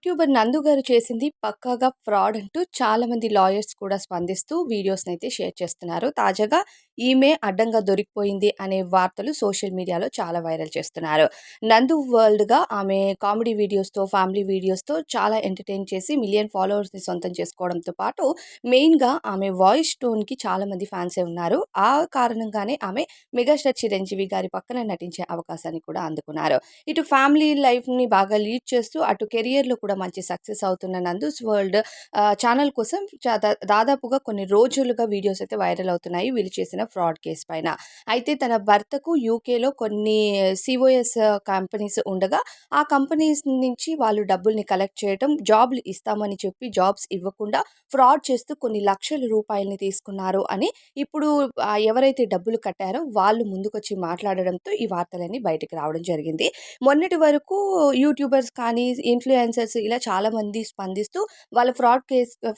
YouTuber నందు గారు చేసింది పక్కాగా ఫ్రాడ్ అంటూ చాలామంది లాయర్స్ కూడా స్పందిస్తూ వీడియోస్‌నైతే షేర్ చేస్తున్నారు. తాజాగా ఈమె అడ్డంగా దొరికిపోయింది అనే వార్తలు సోషల్ మీడియాలో చాలా వైరల్ చేస్తున్నారు. నందు వరల్డ్‌గా ఆమె కామెడీ వీడియోస్‌తో, ఫ్యామిలీ వీడియోస్‌తో చాలా ఎంటర్‌టైన్ చేసి మిలియన్ ఫాలోవర్స్‌ని సొంతం చేసుకోవడంతో పాటు మెయిన్‌గా ఆమె వాయిస్ టోన్‌కి చాలామంది ఫ్యాన్సే ఉన్నారు. ఆ కారణంగానే ఆమె మెగాస్టార్ చిరంజీవి గారి పక్కన నటించే అవకాశాన్ని కూడా అందుకున్నారు. ఇటు ఫ్యామిలీ లైఫ్‌ని బాగా లీడ్ చేస్తూ, అటు కెరియర్‌లో కూడా మంచి సక్సెస్ అవుతున్న నందూస్ వరల్డ్ ఛానల్ కోసం దాదాపుగా కొన్ని రోజులుగా వీడియోస్ అయితే వైరల్ అవుతున్నాయి వీళ్ళు చేసిన ఫ్రాడ్ కేస్ పైన. అయితే తన భర్తకు యూకేలో కొన్ని సీఓఎస్ కంపెనీస్ ఉండగా, ఆ కంపెనీస్ నుంచి వాళ్ళు డబ్బుల్ని కలెక్ట్ చేయటం, జాబ్‌లు ఇస్తామని చెప్పి జాబ్స్ ఇవ్వకుండా ఫ్రాడ్ చేస్తూ కొన్ని లక్షల రూపాయలని తీసుకున్నారు అని ఇప్పుడు ఎవరైతే డబ్బులు కట్టారో వాళ్ళు ముందుకొచ్చి మాట్లాడడంతో ఈ వార్తలన్నీ బయటికి రావడం జరిగింది. మొన్నటి వరకు యూట్యూబర్స్ కానీ, ఇన్‌ఫ్లుయెన్సర్స్ ఇలా చాలామంది స్పందిస్తూ వాళ్ళ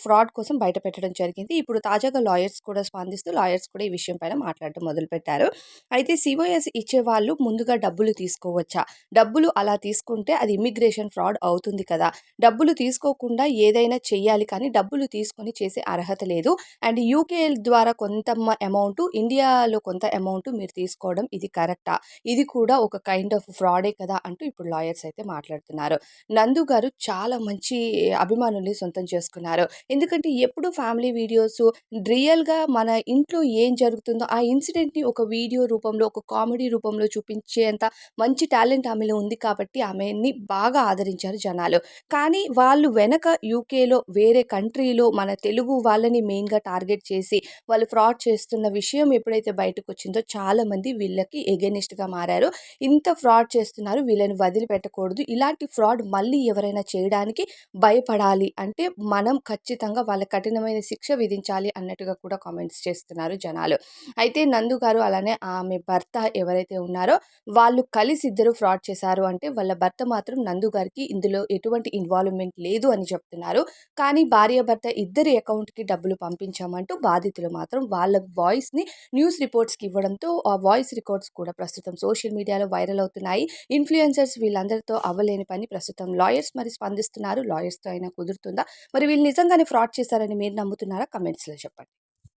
ఫ్రాడ్ కోసం బయట పెట్టడం జరిగింది. ఇప్పుడు తాజాగా లాయర్స్ కూడా స్పందిస్తూ లాయర్స్ కూడా ఈ విషయం పైన మాట్లాడడం మొదలుపెట్టారు. అయితే సీఓఎస్ ఇచ్చేవాళ్ళు ముందుగా డబ్బులు తీసుకోవచ్చా? డబ్బులు అలా తీసుకుంటే అది ఇమ్మిగ్రేషన్ ఫ్రాడ్ అవుతుంది కదా! డబ్బులు తీసుకోకుండా ఏదైనా చెయ్యాలి కానీ డబ్బులు తీసుకొని చేసే అర్హత లేదు. అండ్ యూకే ద్వారా కొంత అమౌంటు, ఇండియాలో కొంత అమౌంటు మీరు తీసుకోవడం ఇది కరెక్టా? ఇది కూడా ఒక కైండ్ ఆఫ్ ఫ్రాడే కదా! అంటూ ఇప్పుడు లాయర్స్ అయితే మాట్లాడుతున్నారు. నందు గారు చాలా మంచి అభిమానుల్ని సొంతం చేసుకున్నారు. ఎందుకంటే ఎప్పుడు ఫ్యామిలీ వీడియోసు రియల్‌గా మన ఇంట్లో ఏం జరుగుతుందో ఆ ఇన్సిడెంట్‌ని ఒక వీడియో రూపంలో, ఒక కామెడీ రూపంలో చూపించేంత మంచి టాలెంట్ ఆమెలో ఉంది కాబట్టి ఆమెని బాగా ఆదరించారు జనాలు. కానీ వాళ్ళు వెనక యూకేలో వేరే కంట్రీలో మన తెలుగు వాళ్ళని మెయిన్‌గా టార్గెట్ చేసి వాళ్ళు ఫ్రాడ్ చేస్తున్న విషయం ఎప్పుడైతే బయటకొచ్చిందో చాలామంది వీళ్ళకి ఎగైనిస్ట్‌గా మారారు. ఇంత ఫ్రాడ్ చేస్తున్నారు. వీళ్ళని వదిలిపెట్టకూడదు. ఇలాంటి ఫ్రాడ్ మళ్ళీ ఎవరైనా చేయడానికి భయపడాలి. అంటే మనం ఖచ్చితంగా వాళ్ళకి కఠినమైన శిక్ష విధించాలి అన్నట్టుగా కూడా కామెంట్స్ చేస్తున్నారు జనాలు. అయితే నందు గారు అలానే ఆమె భర్త ఎవరైతే ఉన్నారో వాళ్ళు కలిసి ఇద్దరు ఫ్రాడ్ చేశారు అంటే వాళ్ళ భర్త మాత్రం నందు గారికి ఇందులో ఎటువంటి ఇన్వాల్వ్‌మెంట్ లేదు అని చెప్తున్నారు. కానీ భార్యాభర్త ఇద్దరి అకౌంట్‌కి డబ్బులు పంపించామంటూ బాధితులు మాత్రం వాళ్ళ వాయిస్‌ని న్యూస్ రిపోర్ట్స్‌కి ఇవ్వడంతో ఆ వాయిస్ రికార్డ్స్ కూడా ప్రస్తుతం సోషల్ మీడియాలో వైరల్ అవుతున్నాయి. ఇన్‌ఫ్లుయెన్సర్స్ వీళ్ళందరితో అవ్వలేని పని ప్రస్తుతం లాయర్స్ మరి స్పందిస్తున్నారు. లాయర్స్‌తో అయినా కుదురుతుందా? మరి వీళ్ళు నిజంగానే ఫ్రాడ్ చేశారని మీరు నమ్ముతున్నారా? కామెంట్స్‌లో చెప్పండి.